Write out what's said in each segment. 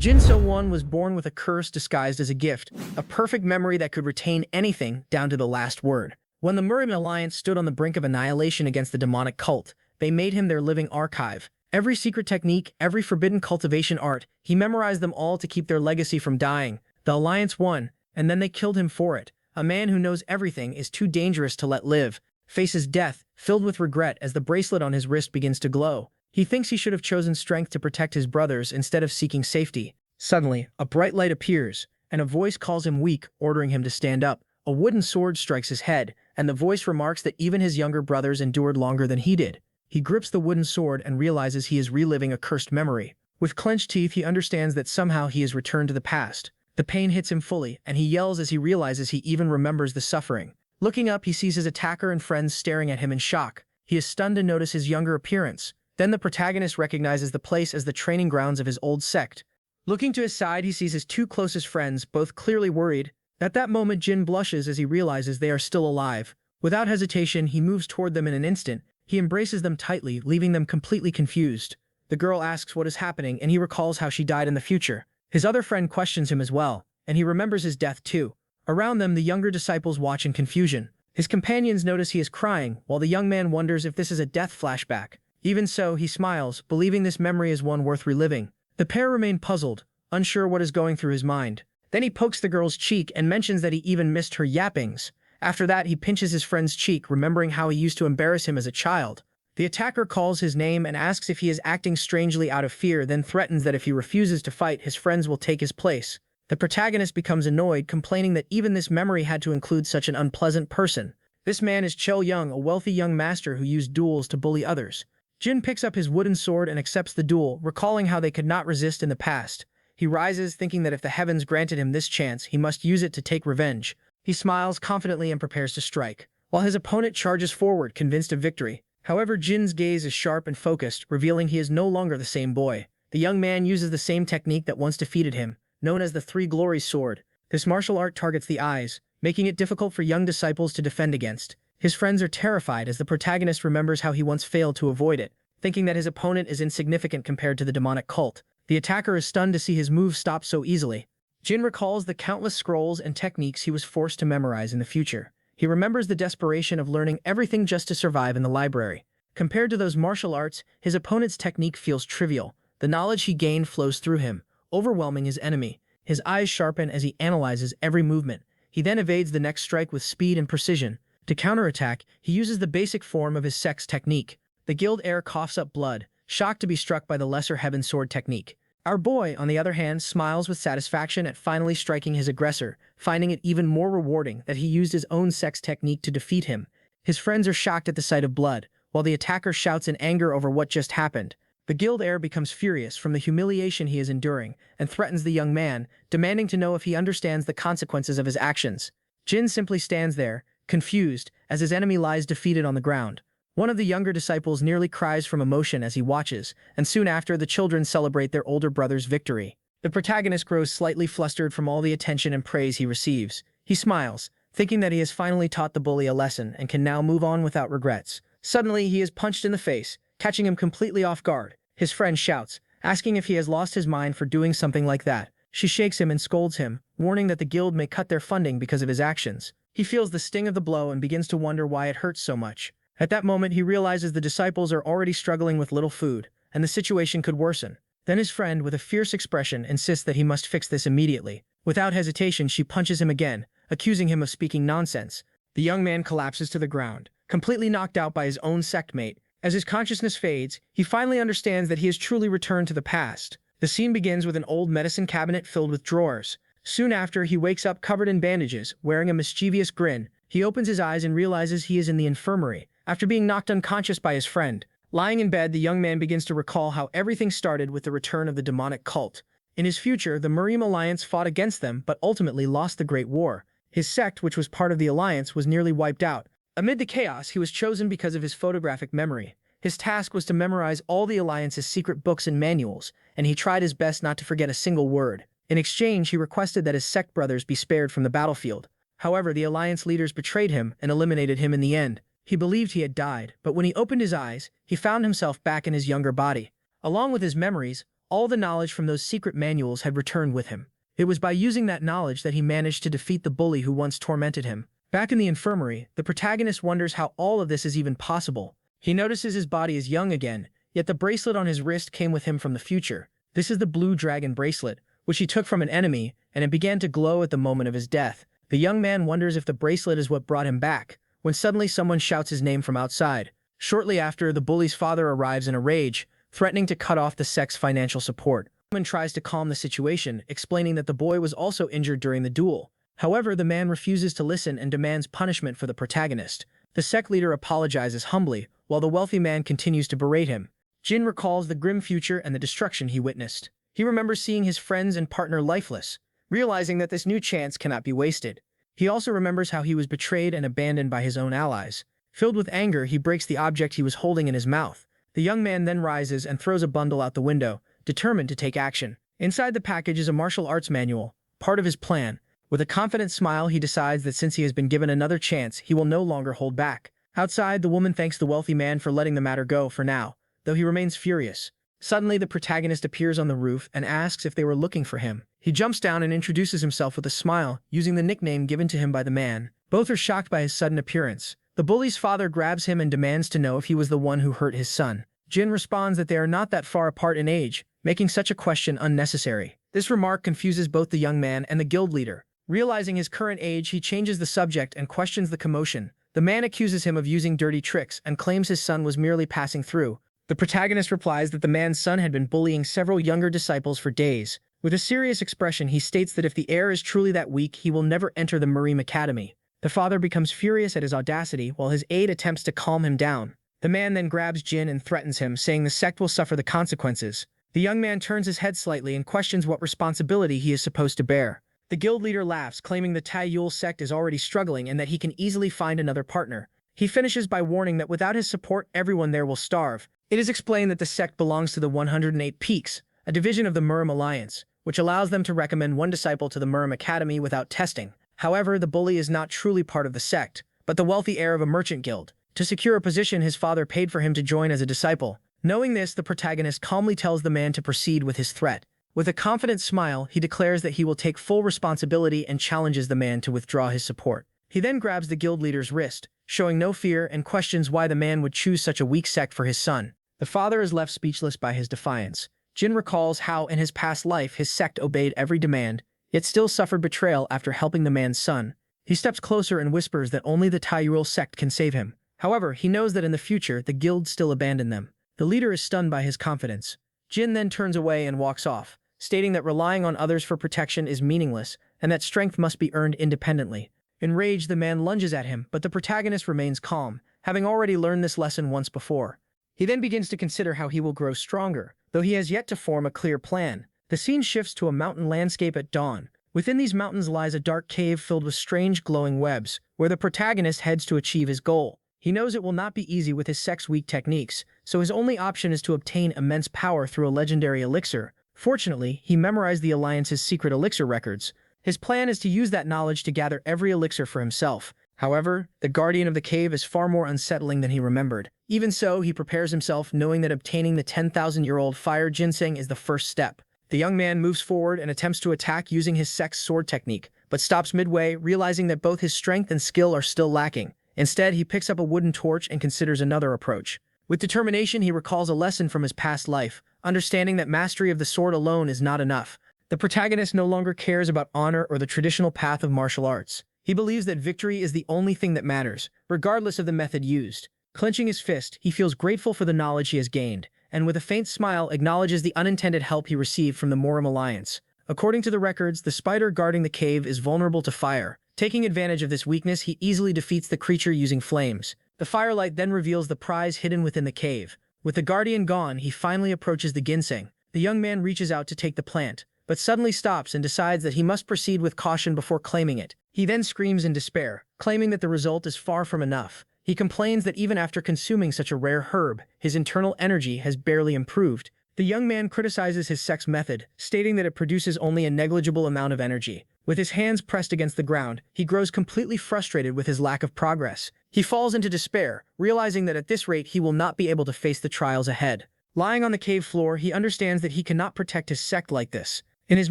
Jin So-won was born with a curse disguised as a gift, a perfect memory that could retain anything down to the last word. When the Murray Alliance stood on the brink of annihilation against the demonic cult, they made him their living archive. Every secret technique, every forbidden cultivation art, he memorized them all to keep their legacy from dying. The Alliance won, and then they killed him for it. A man who knows everything is too dangerous to let live, faces death, filled with regret as the bracelet on his wrist begins to glow. He thinks he should have chosen strength to protect his brothers instead of seeking safety. Suddenly, a bright light appears, and a voice calls him weak, ordering him to stand up. A wooden sword strikes his head, and the voice remarks that even his younger brothers endured longer than he did. He grips the wooden sword and realizes he is reliving a cursed memory. With clenched teeth, he understands that somehow he has returned to the past. The pain hits him fully, and he yells as he realizes he even remembers the suffering. Looking up, he sees his attacker and friends staring at him in shock. He is stunned to notice his younger appearance. Then the protagonist recognizes the place as the training grounds of his old sect. Looking to his side, he sees his two closest friends, both clearly worried. At that moment, Jin blushes as he realizes they are still alive. Without hesitation, he moves toward them in an instant. He embraces them tightly, leaving them completely confused. The girl asks what is happening, and he recalls how she died in the future. His other friend questions him as well, and he remembers his death too. Around them, the younger disciples watch in confusion. His companions notice he is crying, while the young man wonders if this is a death flashback. Even so, he smiles, believing this memory is one worth reliving. The pair remain puzzled, unsure what is going through his mind. Then he pokes the girl's cheek and mentions that he even missed her yappings. After that, he pinches his friend's cheek, remembering how he used to embarrass him as a child. The attacker calls his name and asks if he is acting strangely out of fear, then threatens that if he refuses to fight, his friends will take his place. The protagonist becomes annoyed, complaining that even this memory had to include such an unpleasant person. This man is Cho Young, a wealthy young master who used duels to bully others. Jin picks up his wooden sword and accepts the duel, recalling how they could not resist in the past. He rises, thinking that if the heavens granted him this chance, he must use it to take revenge. He smiles confidently and prepares to strike, while his opponent charges forward, convinced of victory. However, Jin's gaze is sharp and focused, revealing he is no longer the same boy. The young man uses the same technique that once defeated him, known as the Three Glories Sword. This martial art targets the eyes, making it difficult for young disciples to defend against. His friends are terrified as the protagonist remembers how he once failed to avoid it, thinking that his opponent is insignificant compared to the demonic cult. The attacker is stunned to see his move stop so easily. Jin recalls the countless scrolls and techniques he was forced to memorize in the future. He remembers the desperation of learning everything just to survive in the library. Compared to those martial arts, his opponent's technique feels trivial. The knowledge he gained flows through him, overwhelming his enemy. His eyes sharpen as he analyzes every movement. He then evades the next strike with speed and precision. To counterattack, he uses the basic form of his sect's technique. The guild heir coughs up blood, shocked to be struck by the lesser heaven sword technique. Our boy, on the other hand, smiles with satisfaction at finally striking his aggressor, finding it even more rewarding that he used his own sect's technique to defeat him. His friends are shocked at the sight of blood, while the attacker shouts in anger over what just happened. The guild heir becomes furious from the humiliation he is enduring and threatens the young man, demanding to know if he understands the consequences of his actions. Jin simply stands there, confused, as his enemy lies defeated on the ground. One of the younger disciples nearly cries from emotion as he watches, and soon after, the children celebrate their older brother's victory. The protagonist grows slightly flustered from all the attention and praise he receives. He smiles, thinking that he has finally taught the bully a lesson and can now move on without regrets. Suddenly, he is punched in the face, catching him completely off guard. His friend shouts, asking if he has lost his mind for doing something like that. She shakes him and scolds him, warning that the guild may cut their funding because of his actions. He feels the sting of the blow and begins to wonder why it hurts so much. At that moment, he realizes the disciples are already struggling with little food, and the situation could worsen. Then his friend, with a fierce expression, insists that he must fix this immediately. Without hesitation, she punches him again, accusing him of speaking nonsense. The young man collapses to the ground, completely knocked out by his own sect mate. As his consciousness fades, he finally understands that he has truly returned to the past. The scene begins with an old medicine cabinet filled with drawers. Soon after, he wakes up covered in bandages, wearing a mischievous grin. He opens his eyes and realizes he is in the infirmary, after being knocked unconscious by his friend. Lying in bed, the young man begins to recall how everything started with the return of the demonic cult. In his future, the Murray Alliance fought against them but ultimately lost the Great War. His sect, which was part of the alliance, was nearly wiped out. Amid the chaos, he was chosen because of his photographic memory. His task was to memorize all the Alliance's secret books and manuals, and he tried his best not to forget a single word. In exchange, he requested that his sect brothers be spared from the battlefield. However, the Alliance leaders betrayed him and eliminated him in the end. He believed he had died, but when he opened his eyes, he found himself back in his younger body. Along with his memories, All the knowledge from those secret manuals had returned with him. It was by using that knowledge that he managed to defeat the bully who once tormented him. Back in the infirmary, the protagonist wonders how all of this is even possible. He notices his body is young again, yet the bracelet on his wrist came with him from the future. This is the Blue Dragon bracelet, which he took from an enemy, and it began to glow at the moment of his death. The young man wonders if the bracelet is what brought him back, when suddenly someone shouts his name from outside. Shortly after, the bully's father arrives in a rage, threatening to cut off the sect's financial support. The woman tries to calm the situation, explaining that the boy was also injured during the duel. However, the man refuses to listen and demands punishment for the protagonist. The sect leader apologizes humbly, while the wealthy man continues to berate him. Jin recalls the grim future and the destruction he witnessed. He remembers seeing his friends and partner lifeless, realizing that this new chance cannot be wasted. He also remembers how he was betrayed and abandoned by his own allies. Filled with anger, he breaks the object he was holding in his mouth. The young man then rises and throws a bundle out the window, determined to take action. Inside the package is a martial arts manual, part of his plan. With a confident smile, he decides that since he has been given another chance, he will no longer hold back. Outside, the woman thanks the wealthy man for letting the matter go for now, though he remains furious. Suddenly, the protagonist appears on the roof and asks if they were looking for him. He jumps down and introduces himself with a smile, using the nickname given to him by the man. Both are shocked by his sudden appearance. The bully's father grabs him and demands to know if he was the one who hurt his son. Jin responds that they are not that far apart in age, making such a question unnecessary. This remark confuses both the young man and the guild leader. Realizing his current age, he changes the subject and questions the commotion. The man accuses him of using dirty tricks and claims his son was merely passing through. The protagonist replies that the man's son had been bullying several younger disciples for days. With a serious expression, he states that if the heir is truly that weak, he will never enter the Marine Academy. The father becomes furious at his audacity, while his aide attempts to calm him down. The man then grabs Jin and threatens him, saying the sect will suffer the consequences. The young man turns his head slightly and questions what responsibility he is supposed to bear. The guild leader laughs, claiming the Taiyul sect is already struggling and that he can easily find another partner. He finishes by warning that without his support, everyone there will starve. It is explained that the sect belongs to the 108 Peaks, a division of the Murim Alliance, which allows them to recommend one disciple to the Murim Academy without testing. However, the bully is not truly part of the sect, but the wealthy heir of a merchant guild. To secure a position, his father paid for him to join as a disciple. Knowing this, the protagonist calmly tells the man to proceed with his threat. With a confident smile, he declares that he will take full responsibility and challenges the man to withdraw his support. He then grabs the guild leader's wrist, showing no fear, and questions why the man would choose such a weak sect for his son. The father is left speechless by his defiance. Jin recalls how, in his past life, his sect obeyed every demand, yet still suffered betrayal after helping the man's son. He steps closer and whispers that only the Taiyul sect can save him. However, he knows that in the future, the guild still abandoned them. The leader is stunned by his confidence. Jin then turns away and walks off, stating that relying on others for protection is meaningless and that strength must be earned independently. Enraged, the man lunges at him, but the protagonist remains calm, having already learned this lesson once before. He then begins to consider how he will grow stronger, though he has yet to form a clear plan. The scene shifts to a mountain landscape at dawn. Within these mountains lies a dark cave filled with strange glowing webs, where the protagonist heads to achieve his goal. He knows it will not be easy with his sect's weak techniques, so his only option is to obtain immense power through a legendary elixir. Fortunately, he memorized the Alliance's secret elixir records. His plan is to use that knowledge to gather every elixir for himself. However, the guardian of the cave is far more unsettling than he remembered. Even so, he prepares himself, knowing that obtaining the 10,000-year-old fire ginseng is the first step. The young man moves forward and attempts to attack using his sect's sword technique, but stops midway, realizing that both his strength and skill are still lacking. Instead, he picks up a wooden torch and considers another approach. With determination, he recalls a lesson from his past life, understanding that mastery of the sword alone is not enough. The protagonist no longer cares about honor or the traditional path of martial arts. He believes that victory is the only thing that matters, regardless of the method used. Clenching his fist, he feels grateful for the knowledge he has gained, and with a faint smile acknowledges the unintended help he received from the Murim Alliance. According to the records, the spider guarding the cave is vulnerable to fire. Taking advantage of this weakness, he easily defeats the creature using flames. The firelight then reveals the prize hidden within the cave. With the guardian gone, he finally approaches the ginseng. The young man reaches out to take the plant, but suddenly stops and decides that he must proceed with caution before claiming it. He then screams in despair, claiming that the result is far from enough. He complains that even after consuming such a rare herb, his internal energy has barely improved. The young man criticizes his sect's method, stating that it produces only a negligible amount of energy. With his hands pressed against the ground, he grows completely frustrated with his lack of progress. He falls into despair, realizing that at this rate he will not be able to face the trials ahead. Lying on the cave floor, he understands that he cannot protect his sect like this. In his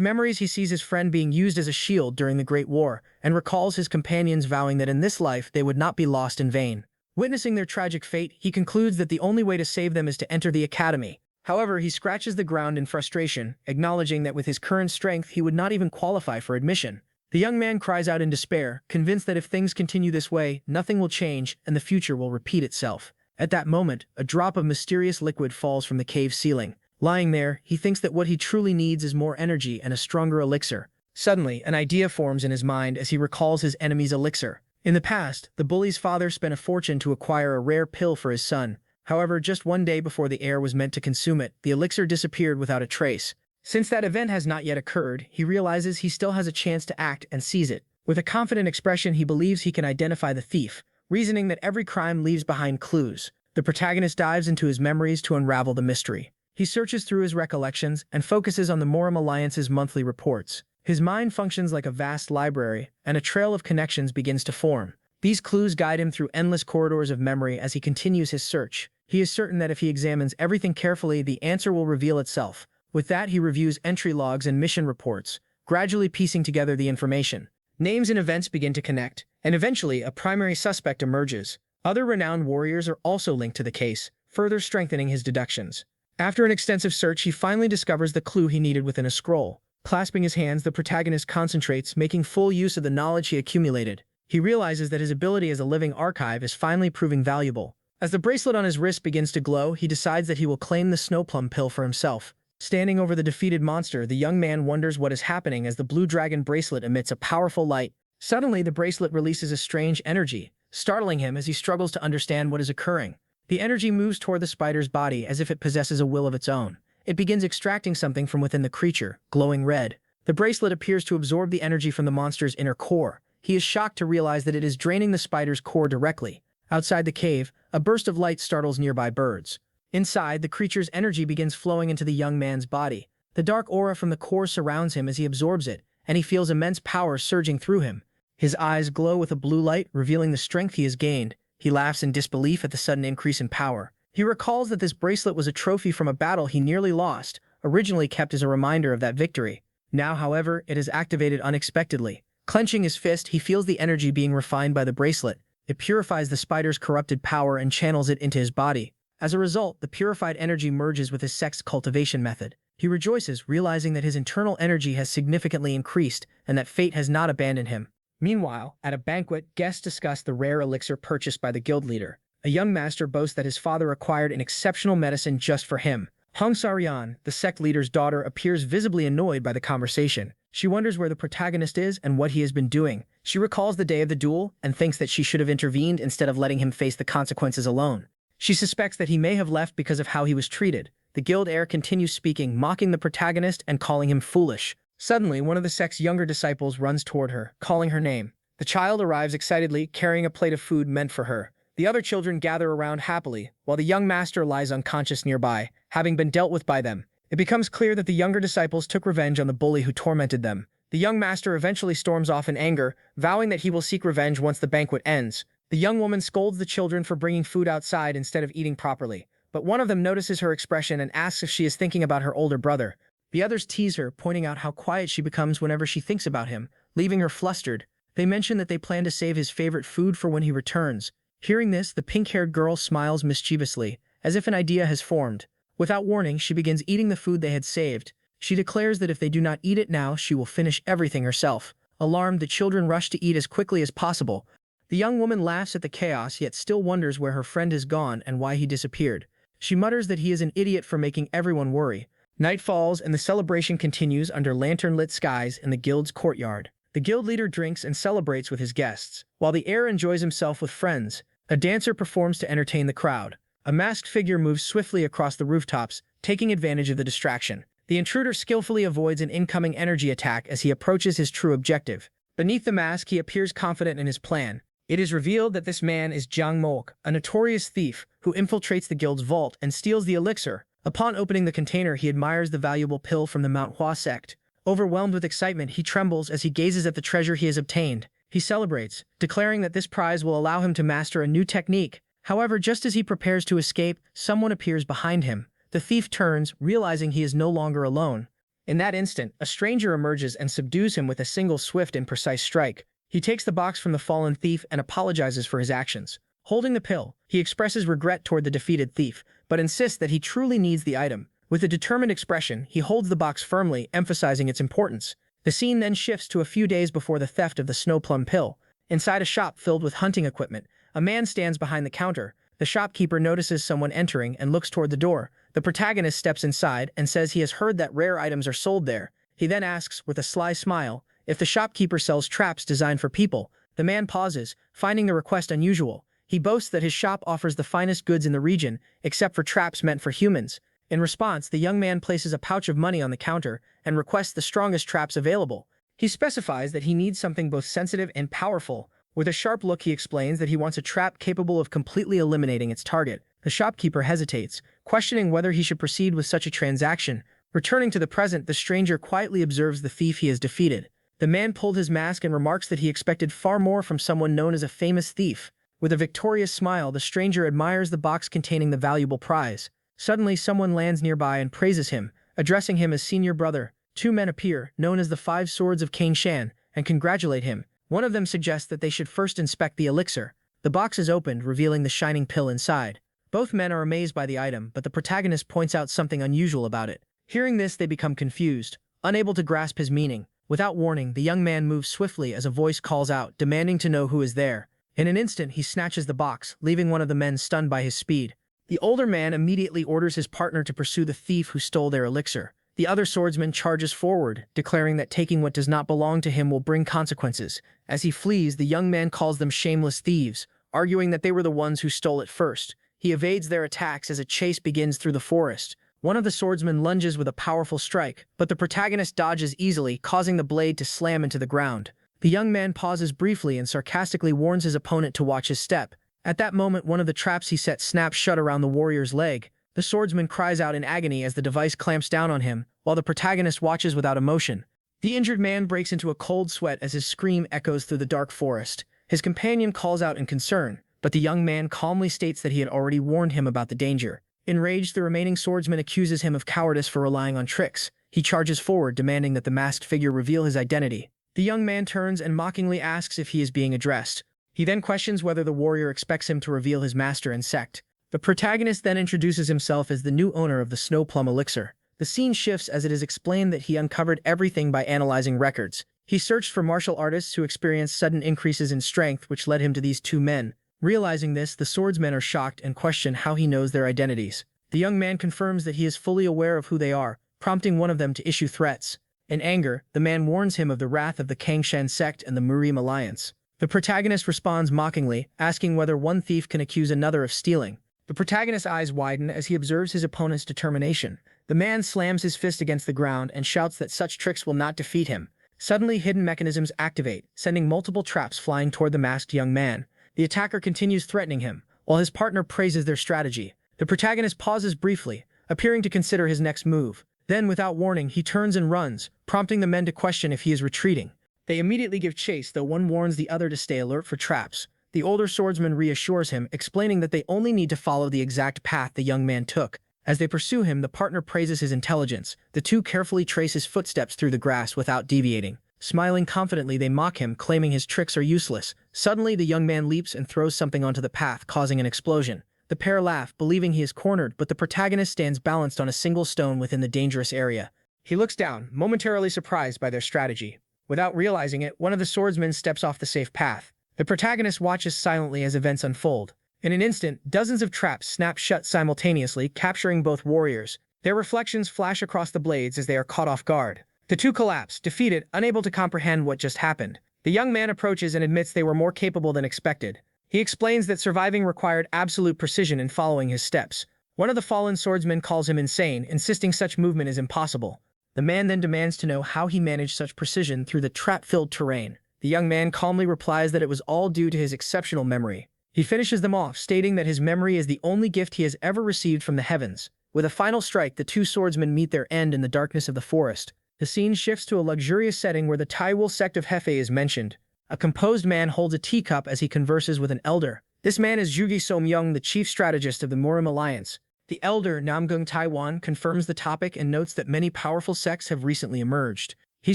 memories, he sees his friend being used as a shield during the Great War, and recalls his companions vowing that in this life they would not be lost in vain. Witnessing their tragic fate, he concludes that the only way to save them is to enter the academy. However, he scratches the ground in frustration, acknowledging that with his current strength he would not even qualify for admission. The young man cries out in despair, convinced that if things continue this way, nothing will change and the future will repeat itself. At that moment, a drop of mysterious liquid falls from the cave ceiling. Lying there, he thinks that what he truly needs is more energy and a stronger elixir. Suddenly, an idea forms in his mind as he recalls his enemy's elixir. In the past, the bully's father spent a fortune to acquire a rare pill for his son. However, just one day before the heir was meant to consume it, the elixir disappeared without a trace. Since that event has not yet occurred, he realizes he still has a chance to act and seize it. With a confident expression, he believes he can identify the thief, reasoning that every crime leaves behind clues. The protagonist dives into his memories to unravel the mystery. He searches through his recollections and focuses on the Moram Alliance's monthly reports. His mind functions like a vast library, and a trail of connections begins to form. These clues guide him through endless corridors of memory as he continues his search. He is certain that if he examines everything carefully, the answer will reveal itself. With that, he reviews entry logs and mission reports, gradually piecing together the information. Names and events begin to connect, and eventually a primary suspect emerges. Other renowned warriors are also linked to the case, further strengthening his deductions. After an extensive search, he finally discovers the clue he needed within a scroll. Clasping his hands, the protagonist concentrates, making full use of the knowledge he accumulated. He realizes that his ability as a living archive is finally proving valuable. As the bracelet on his wrist begins to glow, he decides that he will claim the snowplum pill for himself. Standing over the defeated monster, the young man wonders what is happening as the blue dragon bracelet emits a powerful light. Suddenly, the bracelet releases a strange energy, startling him as he struggles to understand what is occurring. The energy moves toward the spider's body as if it possesses a will of its own. It begins extracting something from within the creature, glowing red. The bracelet appears to absorb the energy from the monster's inner core. He is shocked to realize that it is draining the spider's core directly. Outside the cave, a burst of light startles nearby birds. Inside, the creature's energy begins flowing into the young man's body. The dark aura from the core surrounds him as he absorbs it, and he feels immense power surging through him. His eyes glow with a blue light, revealing the strength he has gained. He laughs in disbelief at the sudden increase in power. He recalls that this bracelet was a trophy from a battle he nearly lost, originally kept as a reminder of that victory. Now, however, it is activated unexpectedly. Clenching his fist, he feels the energy being refined by the bracelet. It purifies the spider's corrupted power and channels it into his body. As a result, the purified energy merges with his sect's cultivation method. He rejoices, realizing that his internal energy has significantly increased and that fate has not abandoned him. Meanwhile, at a banquet, guests discuss the rare elixir purchased by the guild leader. A young master boasts that his father acquired an exceptional medicine just for him. Hong Sarian, the sect leader's daughter, appears visibly annoyed by the conversation. She wonders where the protagonist is and what he has been doing. She recalls the day of the duel and thinks that she should have intervened instead of letting him face the consequences alone. She suspects that he may have left because of how he was treated. The guild heir continues speaking, mocking the protagonist and calling him foolish. Suddenly, one of the sect's younger disciples runs toward her, calling her name. The child arrives excitedly, carrying a plate of food meant for her. The other children gather around happily, while the young master lies unconscious nearby, having been dealt with by them. It becomes clear that the younger disciples took revenge on the bully who tormented them. The young master eventually storms off in anger, vowing that he will seek revenge once the banquet ends. The young woman scolds the children for bringing food outside instead of eating properly, but one of them notices her expression and asks if she is thinking about her older brother. The others tease her, pointing out how quiet she becomes whenever she thinks about him, leaving her flustered. They mention that they plan to save his favorite food for when he returns. Hearing this, the pink-haired girl smiles mischievously, as if an idea has formed. Without warning, she begins eating the food they had saved. She declares that if they do not eat it now, she will finish everything herself. Alarmed, the children rush to eat as quickly as possible. The young woman laughs at the chaos, yet still wonders where her friend has gone and why he disappeared. She mutters that he is an idiot for making everyone worry. Night falls and the celebration continues under lantern-lit skies in the guild's courtyard. The guild leader drinks and celebrates with his guests, while the heir enjoys himself with friends. A dancer performs to entertain the crowd. A masked figure moves swiftly across the rooftops, taking advantage of the distraction. The intruder skillfully avoids an incoming energy attack as he approaches his true objective. Beneath the mask, he appears confident in his plan. It is revealed that this man is Jiang Mok, a notorious thief who infiltrates the guild's vault and steals the elixir. Upon opening the container, he admires the valuable pill from the Manhwa sect. Overwhelmed with excitement, he trembles as he gazes at the treasure he has obtained. He celebrates, declaring that this prize will allow him to master a new technique. However, just as he prepares to escape, someone appears behind him. The thief turns, realizing he is no longer alone. In that instant, a stranger emerges and subdues him with a single swift and precise strike. He takes the box from the fallen thief and apologizes for his actions. Holding the pill, he expresses regret toward the defeated thief, but insists that he truly needs the item. With a determined expression, he holds the box firmly, emphasizing its importance. The scene then shifts to a few days before the theft of the snow plum pill. Inside a shop filled with hunting equipment, a man stands behind the counter. The shopkeeper notices someone entering and looks toward the door. The protagonist steps inside and says he has heard that rare items are sold there. He then asks, with a sly smile, if the shopkeeper sells traps designed for people. The man pauses, finding the request unusual. He boasts that his shop offers the finest goods in the region, except for traps meant for humans. In response, the young man places a pouch of money on the counter and requests the strongest traps available. He specifies that he needs something both sensitive and powerful. With a sharp look, he explains that he wants a trap capable of completely eliminating its target. The shopkeeper hesitates, questioning whether he should proceed with such a transaction. Returning to the present, the stranger quietly observes the thief he has defeated. The man pulled his mask and remarks that he expected far more from someone known as a famous thief. With a victorious smile, the stranger admires the box containing the valuable prize. Suddenly, someone lands nearby and praises him, addressing him as senior brother. Two men appear, known as the Five Swords of King Shan, and congratulate him. One of them suggests that they should first inspect the elixir. The box is opened, revealing the shining pill inside. Both men are amazed by the item, but the protagonist points out something unusual about it. Hearing this, they become confused, unable to grasp his meaning. Without warning, the young man moves swiftly as a voice calls out, demanding to know who is there. In an instant, he snatches the box, leaving one of the men stunned by his speed. The older man immediately orders his partner to pursue the thief who stole their elixir. The other swordsman charges forward, declaring that taking what does not belong to him will bring consequences. As he flees, the young man calls them shameless thieves, arguing that they were the ones who stole it first. He evades their attacks as a chase begins through the forest. One of the swordsmen lunges with a powerful strike, but the protagonist dodges easily, causing the blade to slam into the ground. The young man pauses briefly and sarcastically warns his opponent to watch his step. At that moment, one of the traps he set snaps shut around the warrior's leg. The swordsman cries out in agony as the device clamps down on him, while the protagonist watches without emotion. The injured man breaks into a cold sweat as his scream echoes through the dark forest. His companion calls out in concern, but the young man calmly states that he had already warned him about the danger. Enraged, the remaining swordsman accuses him of cowardice for relying on tricks. He charges forward, demanding that the masked figure reveal his identity. The young man turns and mockingly asks if he is being addressed. He then questions whether the warrior expects him to reveal his master and sect. The protagonist then introduces himself as the new owner of the Snow Plum Elixir. The scene shifts as it is explained that he uncovered everything by analyzing records. He searched for martial artists who experienced sudden increases in strength, which led him to these two men. Realizing this, the swordsmen are shocked and question how he knows their identities. The young man confirms that he is fully aware of who they are, prompting one of them to issue threats. In anger, the man warns him of the wrath of the Kangshan sect and the Murim alliance. The protagonist responds mockingly, asking whether one thief can accuse another of stealing. The protagonist's eyes widen as he observes his opponent's determination. The man slams his fist against the ground and shouts that such tricks will not defeat him. Suddenly, hidden mechanisms activate, sending multiple traps flying toward the masked young man. The attacker continues threatening him, while his partner praises their strategy. The protagonist pauses briefly, appearing to consider his next move. Then, without warning, he turns and runs, prompting the men to question if he is retreating. They immediately give chase, though one warns the other to stay alert for traps. The older swordsman reassures him, explaining that they only need to follow the exact path the young man took. As they pursue him, the partner praises his intelligence. The two carefully trace his footsteps through the grass without deviating. Smiling confidently, they mock him, claiming his tricks are useless. Suddenly, the young man leaps and throws something onto the path, causing an explosion. The pair laugh, believing he is cornered, but the protagonist stands balanced on a single stone within the dangerous area. He looks down, momentarily surprised by their strategy. Without realizing it, one of the swordsmen steps off the safe path. The protagonist watches silently as events unfold. In an instant, dozens of traps snap shut simultaneously, capturing both warriors. Their reflections flash across the blades as they are caught off guard. The two collapse, defeated, unable to comprehend what just happened. The young man approaches and admits they were more capable than expected. He explains that surviving required absolute precision in following his steps. One of the fallen swordsmen calls him insane, insisting such movement is impossible. The man then demands to know how he managed such precision through the trap-filled terrain. The young man calmly replies that it was all due to his exceptional memory. He finishes them off, stating that his memory is the only gift he has ever received from the heavens. With a final strike, the two swordsmen meet their end in the darkness of the forest. The scene shifts to a luxurious setting where the Taiwul sect of Hefei is mentioned. A composed man holds a teacup as he converses with an elder. This man is Jugi Somyoung, the chief strategist of the Murim alliance. The elder Namgung Taiwan confirms the topic and notes that many powerful sects have recently emerged. He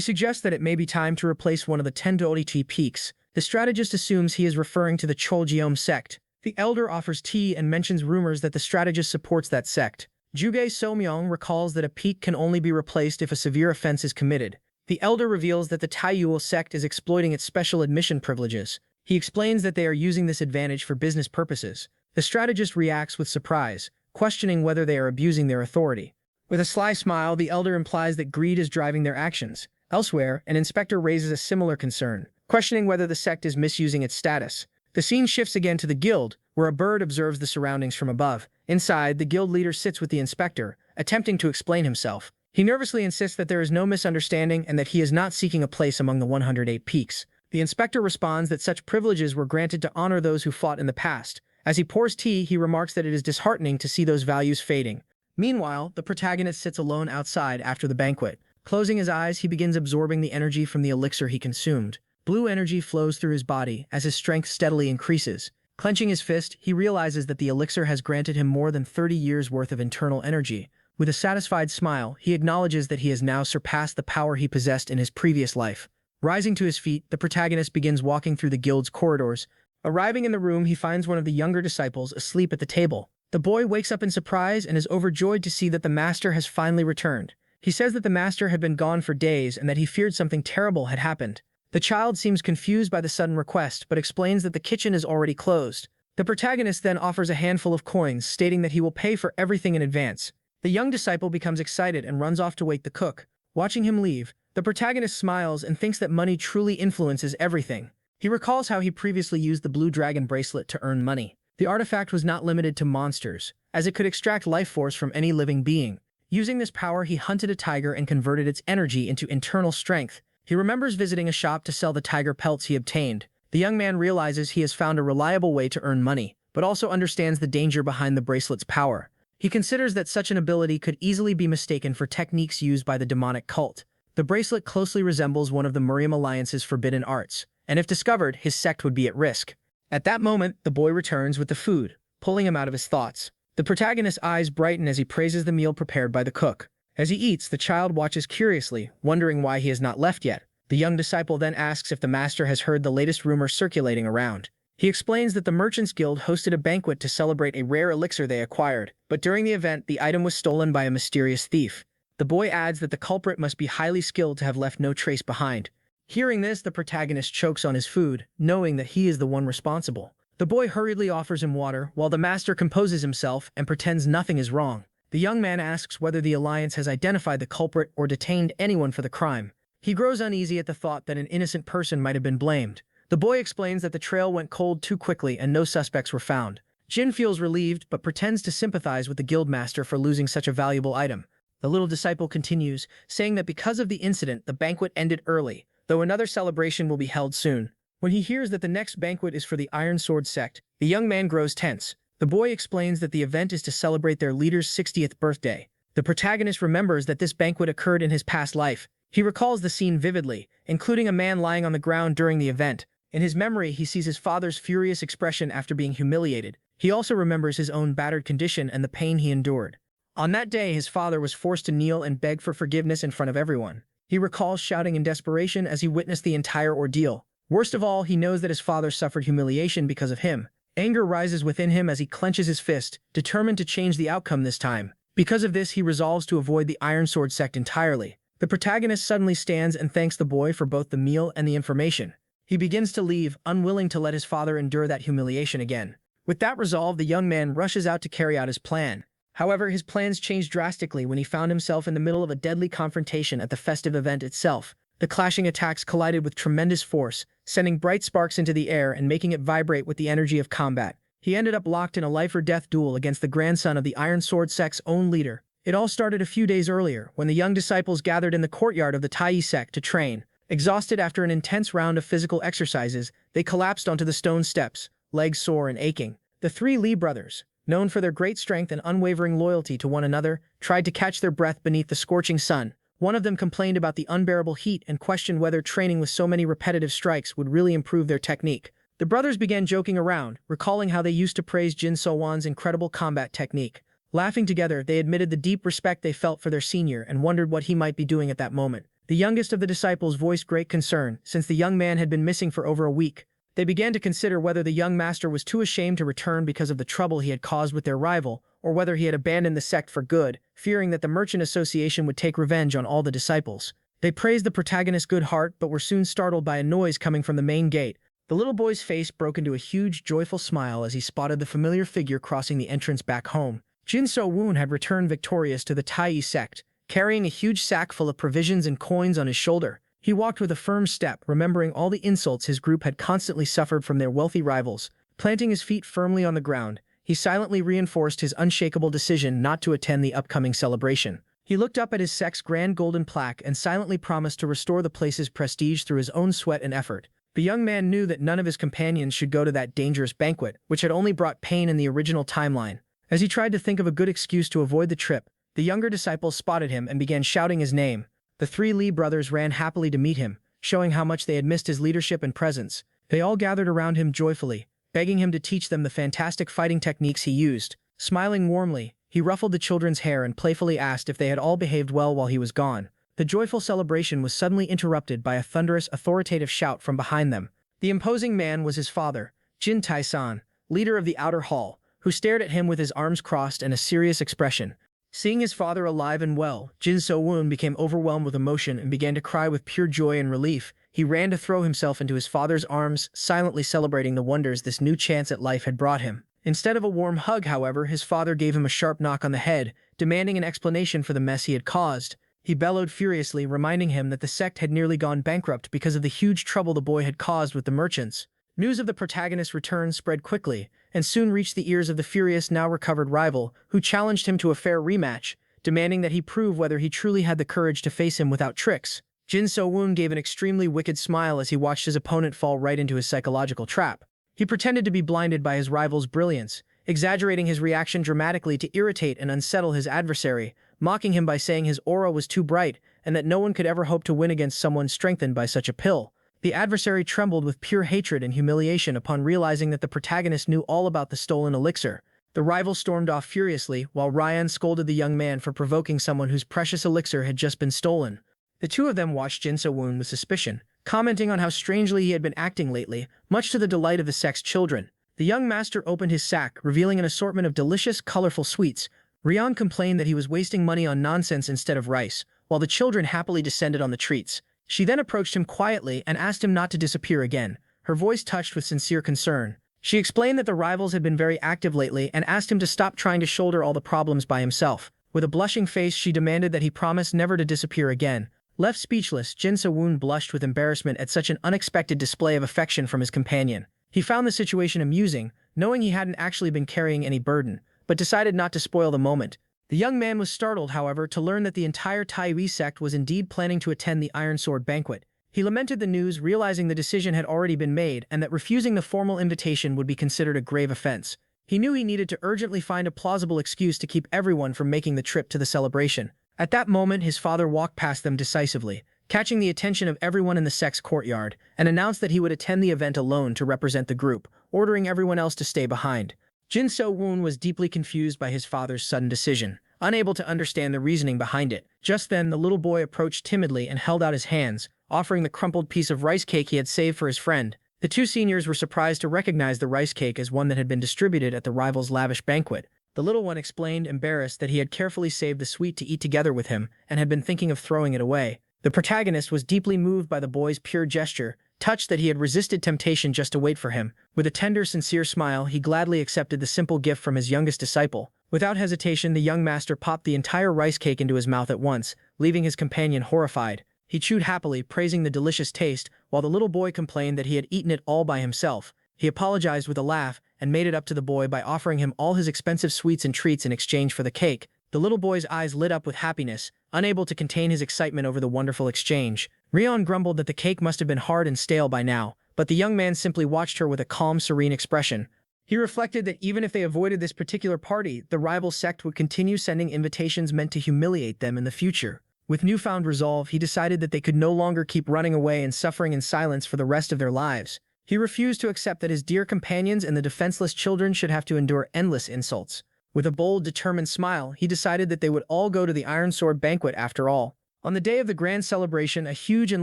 suggests that it may be time to replace one of the Tendoichi peaks. The strategist assumes he is referring to the Choljeom sect. The elder offers tea and mentions rumors that the strategist supports that sect. Juge Somyong recalls that a peak can only be replaced if a severe offense is committed. The elder reveals that the Taiyuel sect is exploiting its special admission privileges. He explains that they are using this advantage for business purposes. The strategist reacts with surprise, questioning whether they are abusing their authority. With a sly smile, the elder implies that greed is driving their actions. Elsewhere, an inspector raises a similar concern, questioning whether the sect is misusing its status. The scene shifts again to the guild, where a bird observes the surroundings from above. Inside, the guild leader sits with the inspector, attempting to explain himself. He nervously insists that there is no misunderstanding and that he is not seeking a place among the 108 peaks. The inspector responds that such privileges were granted to honor those who fought in the past. As he pours tea, he remarks that it is disheartening to see those values fading. Meanwhile, the protagonist sits alone outside after the banquet. Closing his eyes, he begins absorbing the energy from the elixir he consumed. Blue energy flows through his body as his strength steadily increases. Clenching his fist, he realizes that the elixir has granted him more than 30 years' worth of internal energy. With a satisfied smile, he acknowledges that he has now surpassed the power he possessed in his previous life. Rising to his feet, the protagonist begins walking through the guild's corridors. Arriving in the room, he finds one of the younger disciples asleep at the table. The boy wakes up in surprise and is overjoyed to see that the master has finally returned. He says that the master had been gone for days and that he feared something terrible had happened. The child seems confused by the sudden request, but explains that the kitchen is already closed. The protagonist then offers a handful of coins, stating that he will pay for everything in advance. The young disciple becomes excited and runs off to wake the cook. Watching him leave, the protagonist smiles and thinks that money truly influences everything. He recalls how he previously used the blue dragon bracelet to earn money. The artifact was not limited to monsters, as it could extract life force from any living being. Using this power, he hunted a tiger and converted its energy into internal strength. He remembers visiting a shop to sell the tiger pelts he obtained. The young man realizes he has found a reliable way to earn money, but also understands the danger behind the bracelet's power. He considers that such an ability could easily be mistaken for techniques used by the demonic cult. The bracelet closely resembles one of the Muriam Alliance's forbidden arts, and if discovered, his sect would be at risk. At that moment, the boy returns with the food, pulling him out of his thoughts. The protagonist's eyes brighten as he praises the meal prepared by the cook. As he eats, the child watches curiously, wondering why he has not left yet. The young disciple then asks if the master has heard the latest rumor circulating around. He explains that the Merchants Guild hosted a banquet to celebrate a rare elixir they acquired, but during the event, the item was stolen by a mysterious thief. The boy adds that the culprit must be highly skilled to have left no trace behind. Hearing this, the protagonist chokes on his food, knowing that he is the one responsible. The boy hurriedly offers him water, while the master composes himself and pretends nothing is wrong. The young man asks whether the Alliance has identified the culprit or detained anyone for the crime. He grows uneasy at the thought that an innocent person might have been blamed. The boy explains that the trail went cold too quickly and no suspects were found. Jin feels relieved but pretends to sympathize with the guildmaster for losing such a valuable item. The little disciple continues, saying that because of the incident, the banquet ended early, though another celebration will be held soon. When he hears that the next banquet is for the Iron Sword sect, the young man grows tense. The boy explains that the event is to celebrate their leader's 60th birthday. The protagonist remembers that this banquet occurred in his past life. He recalls the scene vividly, including a man lying on the ground during the event. In his memory, he sees his father's furious expression after being humiliated. He also remembers his own battered condition and the pain he endured. On that day, his father was forced to kneel and beg for forgiveness in front of everyone. He recalls shouting in desperation as he witnessed the entire ordeal. Worst of all, he knows that his father suffered humiliation because of him. Anger rises within him as he clenches his fist, determined to change the outcome this time. Because of this, he resolves to avoid the Iron Sword sect entirely. The protagonist suddenly stands and thanks the boy for both the meal and the information. He begins to leave, unwilling to let his father endure that humiliation again. With that resolve, the young man rushes out to carry out his plan. However, his plans changed drastically when he found himself in the middle of a deadly confrontation at the festive event itself. The clashing attacks collided with tremendous force, sending bright sparks into the air and making it vibrate with the energy of combat. He ended up locked in a life-or-death duel against the grandson of the Iron Sword sect's own leader. It all started a few days earlier, when the young disciples gathered in the courtyard of the Tai sect to train. Exhausted after an intense round of physical exercises, they collapsed onto the stone steps, legs sore and aching. The three Lee brothers, known for their great strength and unwavering loyalty to one another, tried to catch their breath beneath the scorching sun. One of them complained about the unbearable heat and questioned whether training with so many repetitive strikes would really improve their technique. The brothers began joking around, recalling how they used to praise Jin So-won's incredible combat technique. Laughing together, they admitted the deep respect they felt for their senior and wondered what he might be doing at that moment. The youngest of the disciples voiced great concern, since the young man had been missing for over a week. They began to consider whether the young master was too ashamed to return because of the trouble he had caused with their rival, or whether he had abandoned the sect for good, fearing that the merchant association would take revenge on all the disciples. They praised the protagonist's good heart but were soon startled by a noise coming from the main gate. The little boy's face broke into a huge, joyful smile as he spotted the familiar figure crossing the entrance back home. Jin So-woon had returned victorious to the Tai sect, carrying a huge sack full of provisions and coins on his shoulder. He walked with a firm step, remembering all the insults his group had constantly suffered from their wealthy rivals. Planting his feet firmly on the ground, he silently reinforced his unshakable decision not to attend the upcoming celebration. He looked up at his sect's grand golden plaque and silently promised to restore the place's prestige through his own sweat and effort. The young man knew that none of his companions should go to that dangerous banquet, which had only brought pain in the original timeline. As he tried to think of a good excuse to avoid the trip, the younger disciples spotted him and began shouting his name. The three Lee brothers ran happily to meet him, showing how much they had missed his leadership and presence. They all gathered around him joyfully, begging him to teach them the fantastic fighting techniques he used. Smiling warmly, he ruffled the children's hair and playfully asked if they had all behaved well while he was gone. The joyful celebration was suddenly interrupted by a thunderous, authoritative shout from behind them. The imposing man was his father, Jin Tai-san, leader of the outer hall, who stared at him with his arms crossed and a serious expression. Seeing his father alive and well, Jin So-woon became overwhelmed with emotion and began to cry with pure joy and relief. He ran to throw himself into his father's arms, silently celebrating the wonders this new chance at life had brought him. Instead of a warm hug, however, his father gave him a sharp knock on the head, demanding an explanation for the mess he had caused. He bellowed furiously, reminding him that the sect had nearly gone bankrupt because of the huge trouble the boy had caused with the merchants. News of the protagonist's return spread quickly, and soon reached the ears of the furious, now-recovered rival, who challenged him to a fair rematch, demanding that he prove whether he truly had the courage to face him without tricks. Jin So-woon gave an extremely wicked smile as he watched his opponent fall right into his psychological trap. He pretended to be blinded by his rival's brilliance, exaggerating his reaction dramatically to irritate and unsettle his adversary, mocking him by saying his aura was too bright and that no one could ever hope to win against someone strengthened by such a pill. The adversary trembled with pure hatred and humiliation upon realizing that the protagonist knew all about the stolen elixir. The rival stormed off furiously, while Ryan scolded the young man for provoking someone whose precious elixir had just been stolen. The two of them watched Jin So-woon with suspicion, commenting on how strangely he had been acting lately, much to the delight of the sect's children. The young master opened his sack, revealing an assortment of delicious, colorful sweets. Ryan complained that he was wasting money on nonsense instead of rice, while the children happily descended on the treats. She then approached him quietly and asked him not to disappear again, her voice touched with sincere concern. She explained that the rivals had been very active lately and asked him to stop trying to shoulder all the problems by himself. With a blushing face, she demanded that he promise never to disappear again. Left speechless, Jin So-woon blushed with embarrassment at such an unexpected display of affection from his companion. He found the situation amusing, knowing he hadn't actually been carrying any burden, but decided not to spoil the moment. The young man was startled, however, to learn that the entire Tai sect was indeed planning to attend the Iron Sword banquet. He lamented the news, realizing the decision had already been made and that refusing the formal invitation would be considered a grave offense. He knew he needed to urgently find a plausible excuse to keep everyone from making the trip to the celebration. At that moment, his father walked past them decisively, catching the attention of everyone in the sect's courtyard, and announced that he would attend the event alone to represent the group, ordering everyone else to stay behind. Jin So-woon was deeply confused by his father's sudden decision, unable to understand the reasoning behind it. Just then, the little boy approached timidly and held out his hands, offering the crumpled piece of rice cake he had saved for his friend. The two seniors were surprised to recognize the rice cake as one that had been distributed at the rival's lavish banquet. The little one explained, embarrassed, that he had carefully saved the sweet to eat together with him and had been thinking of throwing it away. The protagonist was deeply moved by the boy's pure gesture, touched that he had resisted temptation just to wait for him. With a tender, sincere smile, he gladly accepted the simple gift from his youngest disciple. Without hesitation, the young master popped the entire rice cake into his mouth at once, leaving his companion horrified. He chewed happily, praising the delicious taste, while the little boy complained that he had eaten it all by himself. He apologized with a laugh and made it up to the boy by offering him all his expensive sweets and treats in exchange for the cake. The little boy's eyes lit up with happiness, unable to contain his excitement over the wonderful exchange. Rion grumbled that the cake must have been hard and stale by now, but the young man simply watched her with a calm, serene expression. He reflected that even if they avoided this particular party, the rival sect would continue sending invitations meant to humiliate them in the future. With newfound resolve, he decided that they could no longer keep running away and suffering in silence for the rest of their lives. He refused to accept that his dear companions and the defenseless children should have to endure endless insults. With a bold, determined smile, he decided that they would all go to the Iron Sword Banquet after all. On the day of the grand celebration, a huge and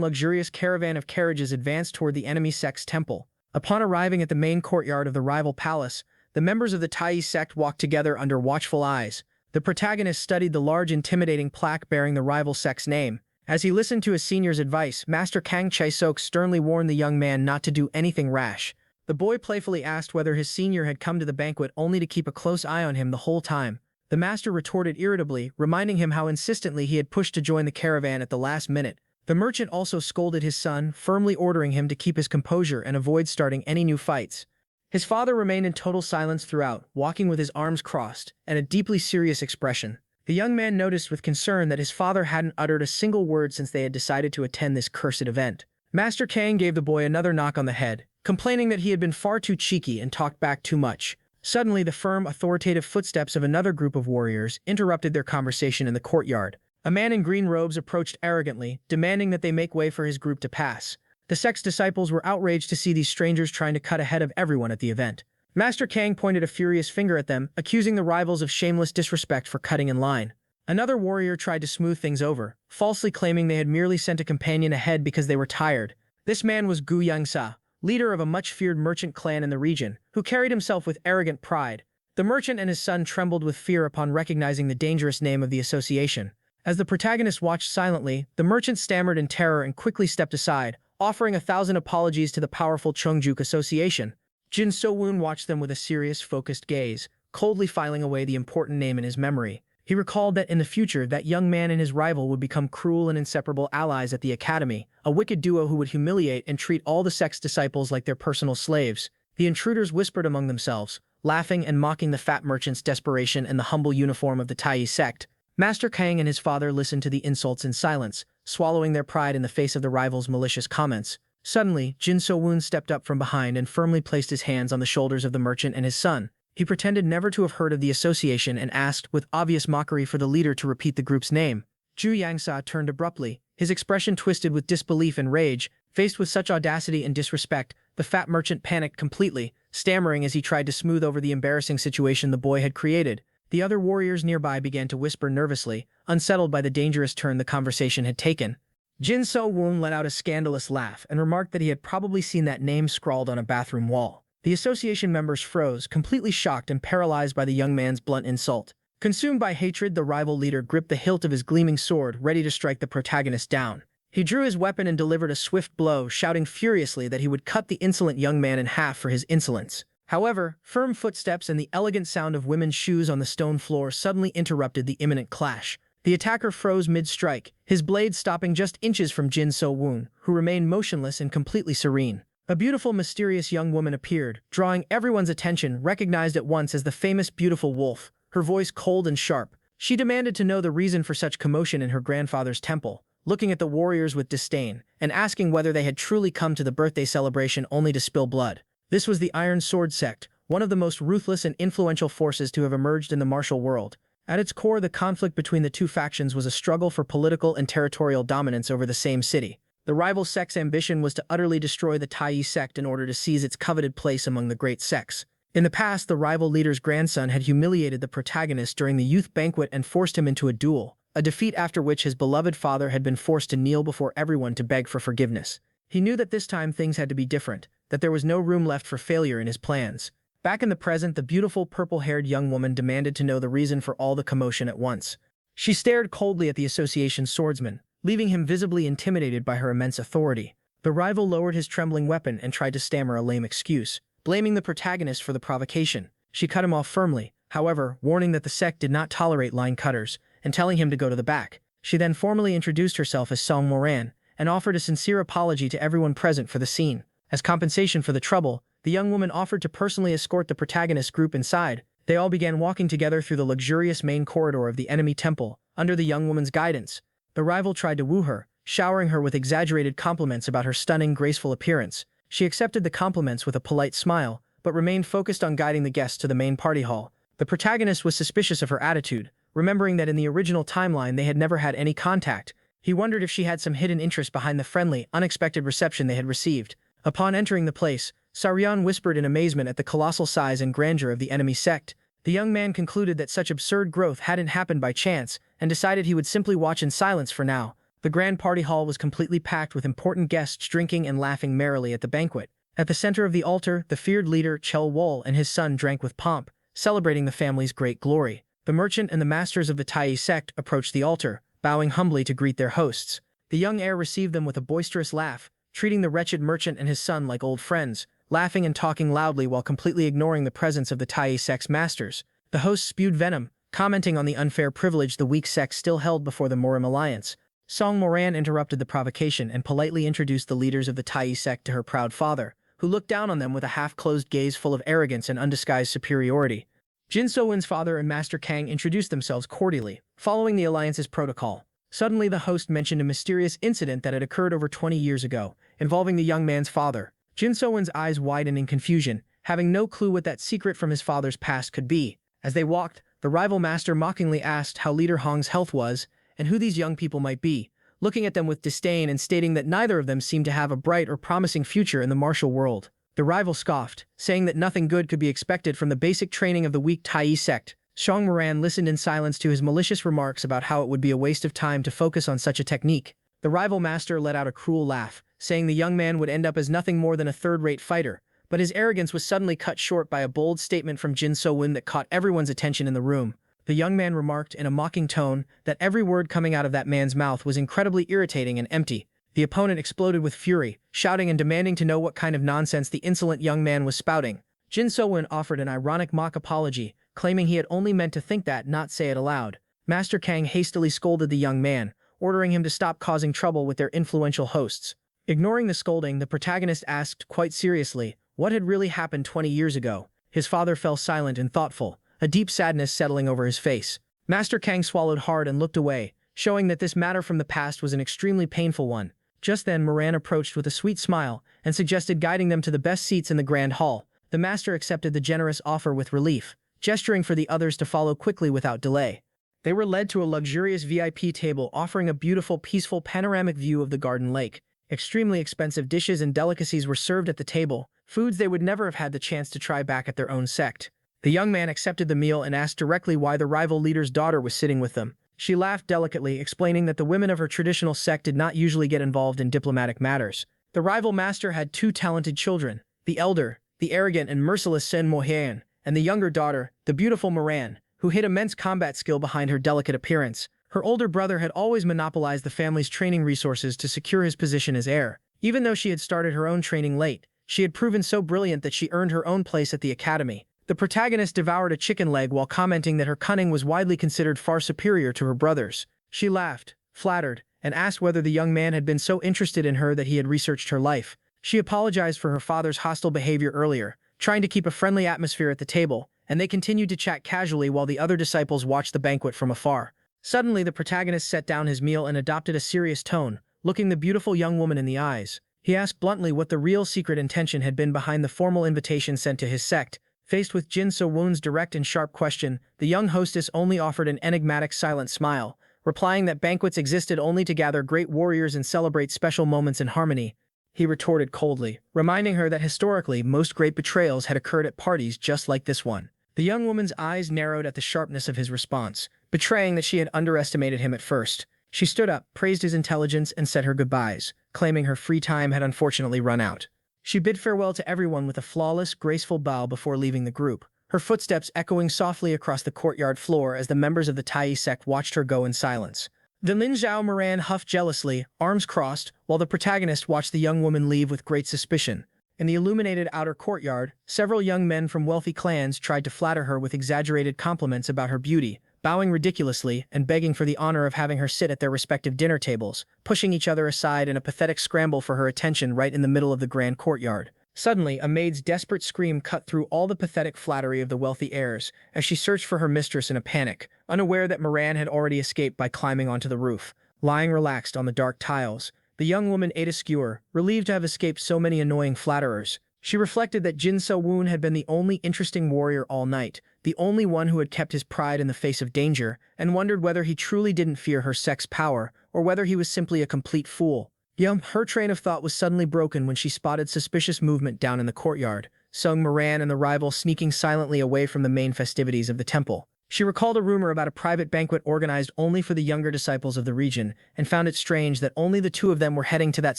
luxurious caravan of carriages advanced toward the enemy sect's temple. Upon arriving at the main courtyard of the rival palace, the members of the Tai sect walked together under watchful eyes. The protagonist studied the large, intimidating plaque bearing the rival sect's name. As he listened to his senior's advice, Master Kang Chae-sok sternly warned the young man not to do anything rash. The boy playfully asked whether his senior had come to the banquet only to keep a close eye on him the whole time. The master retorted irritably, reminding him how insistently he had pushed to join the caravan at the last minute. The merchant also scolded his son, firmly ordering him to keep his composure and avoid starting any new fights. His father remained in total silence throughout, walking with his arms crossed, and a deeply serious expression. The young man noticed with concern that his father hadn't uttered a single word since they had decided to attend this cursed event. Master Kang gave the boy another knock on the head, complaining that he had been far too cheeky and talked back too much. Suddenly, the firm, authoritative footsteps of another group of warriors interrupted their conversation in the courtyard. A man in green robes approached arrogantly, demanding that they make way for his group to pass. The sect's disciples were outraged to see these strangers trying to cut ahead of everyone at the event. Master Kang pointed a furious finger at them, accusing the rivals of shameless disrespect for cutting in line. Another warrior tried to smooth things over, falsely claiming they had merely sent a companion ahead because they were tired. This man was Gu Yangsa, leader of a much-feared merchant clan in the region, who carried himself with arrogant pride. The merchant and his son trembled with fear upon recognizing the dangerous name of the association. As the protagonist watched silently, the merchant stammered in terror and quickly stepped aside, offering 1,000 apologies to the powerful Cheongjuk Association. Jin So-woon watched them with a serious, focused gaze, coldly filing away the important name in his memory. He recalled that in the future, that young man and his rival would become cruel and inseparable allies at the academy, a wicked duo who would humiliate and treat all the sect's disciples like their personal slaves. The intruders whispered among themselves, laughing and mocking the fat merchant's desperation and the humble uniform of the Tai sect. Master Kang and his father listened to the insults in silence, swallowing their pride in the face of the rivals' malicious comments. Suddenly, Jin So-woon stepped up from behind and firmly placed his hands on the shoulders of the merchant and his son. He pretended never to have heard of the association and asked, with obvious mockery, for the leader to repeat the group's name. Ju Yangsa turned abruptly, his expression twisted with disbelief and rage. Faced with such audacity and disrespect, the fat merchant panicked completely, stammering as he tried to smooth over the embarrassing situation the boy had created. The other warriors nearby began to whisper nervously, unsettled by the dangerous turn the conversation had taken. Jin So-woon let out a scandalous laugh and remarked that he had probably seen that name scrawled on a bathroom wall. The association members froze, completely shocked and paralyzed by the young man's blunt insult. Consumed by hatred, the rival leader gripped the hilt of his gleaming sword, ready to strike the protagonist down. He drew his weapon and delivered a swift blow, shouting furiously that he would cut the insolent young man in half for his insolence. However, firm footsteps and the elegant sound of women's shoes on the stone floor suddenly interrupted the imminent clash. The attacker froze mid-strike, his blade stopping just inches from Jin So-woon, who remained motionless and completely serene. A beautiful, mysterious young woman appeared, drawing everyone's attention, recognized at once as the famous beautiful wolf, her voice cold and sharp. She demanded to know the reason for such commotion in her grandfather's temple, looking at the warriors with disdain, and asking whether they had truly come to the birthday celebration only to spill blood. This was the Iron Sword sect, one of the most ruthless and influential forces to have emerged in the martial world. At its core, the conflict between the two factions was a struggle for political and territorial dominance over the same city. The rival sect's ambition was to utterly destroy the Tai sect in order to seize its coveted place among the great sects. In the past, the rival leader's grandson had humiliated the protagonist during the youth banquet and forced him into a duel, a defeat after which his beloved father had been forced to kneel before everyone to beg for forgiveness. He knew that this time things had to be different, that there was no room left for failure in his plans. Back in the present, the beautiful purple-haired young woman demanded to know the reason for all the commotion at once. She stared coldly at the association's swordsman, leaving him visibly intimidated by her immense authority. The rival lowered his trembling weapon and tried to stammer a lame excuse, blaming the protagonist for the provocation. She cut him off firmly, however, warning that the sect did not tolerate line cutters, and telling him to go to the back. She then formally introduced herself as Song Moran, and offered a sincere apology to everyone present for the scene. As compensation for the trouble, the young woman offered to personally escort the protagonist group inside. They all began walking together through the luxurious main corridor of the enemy temple, under the young woman's guidance. The rival tried to woo her, showering her with exaggerated compliments about her stunning, graceful appearance. She accepted the compliments with a polite smile, but remained focused on guiding the guests to the main party hall. The protagonist was suspicious of her attitude, remembering that in the original timeline they had never had any contact. He wondered if she had some hidden interest behind the friendly, unexpected reception they had received. Upon entering the place, Saryan whispered in amazement at the colossal size and grandeur of the enemy sect. The young man concluded that such absurd growth hadn't happened by chance, and decided he would simply watch in silence for now. The grand party hall was completely packed with important guests drinking and laughing merrily at the banquet. At the center of the altar, the feared leader, Chel Wol, and his son drank with pomp, celebrating the family's great glory. The merchant and the masters of the Tai sect approached the altar, bowing humbly to greet their hosts. The young heir received them with a boisterous laugh, treating the wretched merchant and his son like old friends, laughing and talking loudly while completely ignoring the presence of the Tai sect's masters. The host spewed venom, commenting on the unfair privilege the weak sect still held before the Morim alliance. Song Moran interrupted the provocation and politely introduced the leaders of the Tai sect to her proud father, who looked down on them with a half-closed gaze full of arrogance and undisguised superiority. Jin So-win's father and Master Kang introduced themselves cordially, following the alliance's protocol. Suddenly the host mentioned a mysterious incident that had occurred over 20 years ago, involving the young man's father. Jin So-win's eyes widened in confusion, having no clue what that secret from his father's past could be. As they walked, the rival master mockingly asked how Leader Hong's health was, and who these young people might be, looking at them with disdain and stating that neither of them seemed to have a bright or promising future in the martial world. The rival scoffed, saying that nothing good could be expected from the basic training of the weak Tai sect. Song Moran listened in silence to his malicious remarks about how it would be a waste of time to focus on such a technique. The rival master let out a cruel laugh, saying the young man would end up as nothing more than a third-rate fighter, but his arrogance was suddenly cut short by a bold statement from Jin So-win that caught everyone's attention in the room. The young man remarked in a mocking tone that every word coming out of that man's mouth was incredibly irritating and empty. The opponent exploded with fury, shouting and demanding to know what kind of nonsense the insolent young man was spouting. Jin So-win offered an ironic mock apology, claiming he had only meant to think that, not say it aloud. Master Kang hastily scolded the young man, ordering him to stop causing trouble with their influential hosts. Ignoring the scolding, the protagonist asked quite seriously what had really happened 20 years ago. His father fell silent and thoughtful, a deep sadness settling over his face. Master Kang swallowed hard and looked away, showing that this matter from the past was an extremely painful one. Just then Moran approached with a sweet smile and suggested guiding them to the best seats in the grand hall. The master accepted the generous offer with relief, gesturing for the others to follow quickly without delay. They were led to a luxurious VIP table offering a beautiful, peaceful panoramic view of the garden lake. Extremely expensive dishes and delicacies were served at the table, foods they would never have had the chance to try back at their own sect. The young man accepted the meal and asked directly why the rival leader's daughter was sitting with them. She laughed delicately, explaining that the women of her traditional sect did not usually get involved in diplomatic matters. The rival master had two talented children, the elder, the arrogant and merciless Sen Mohian, and the younger daughter, the beautiful Moran, who hid immense combat skill behind her delicate appearance. Her older brother had always monopolized the family's training resources to secure his position as heir. Even though she had started her own training late, she had proven so brilliant that she earned her own place at the academy. The protagonist devoured a chicken leg while commenting that her cunning was widely considered far superior to her brother's. She laughed, flattered, and asked whether the young man had been so interested in her that he had researched her life. She apologized for her father's hostile behavior earlier, trying to keep a friendly atmosphere at the table, and they continued to chat casually while the other disciples watched the banquet from afar. Suddenly, the protagonist set down his meal and adopted a serious tone, looking the beautiful young woman in the eyes. He asked bluntly what the real secret intention had been behind the formal invitation sent to his sect. Faced with Jin So-won's direct and sharp question, the young hostess only offered an enigmatic silent smile, replying that banquets existed only to gather great warriors and celebrate special moments in harmony. He retorted coldly, reminding her that historically most great betrayals had occurred at parties just like this one. The young woman's eyes narrowed at the sharpness of his response, betraying that she had underestimated him at first. She stood up, praised his intelligence, and said her goodbyes, claiming her free time had unfortunately run out. She bid farewell to everyone with a flawless, graceful bow before leaving the group, her footsteps echoing softly across the courtyard floor as the members of the Tai sect watched her go in silence. The Lin Zhao Moran huffed jealously, arms crossed, while the protagonist watched the young woman leave with great suspicion. In the illuminated outer courtyard, several young men from wealthy clans tried to flatter her with exaggerated compliments about her beauty, bowing ridiculously and begging for the honor of having her sit at their respective dinner tables, pushing each other aside in a pathetic scramble for her attention right in the middle of the grand courtyard. Suddenly, a maid's desperate scream cut through all the pathetic flattery of the wealthy heirs as she searched for her mistress in a panic, unaware that Moran had already escaped by climbing onto the roof. Lying relaxed on the dark tiles, the young woman ate a skewer, relieved to have escaped so many annoying flatterers. She reflected that Jin So-won had been the only interesting warrior all night, the only one who had kept his pride in the face of danger, and wondered whether he truly didn't fear her sect's power, or whether he was simply a complete fool. Her train of thought was suddenly broken when she spotted suspicious movement down in the courtyard. Sung Moran and the rival sneaking silently away from the main festivities of the temple. She recalled a rumor about a private banquet organized only for the younger disciples of the region, and found it strange that only the two of them were heading to that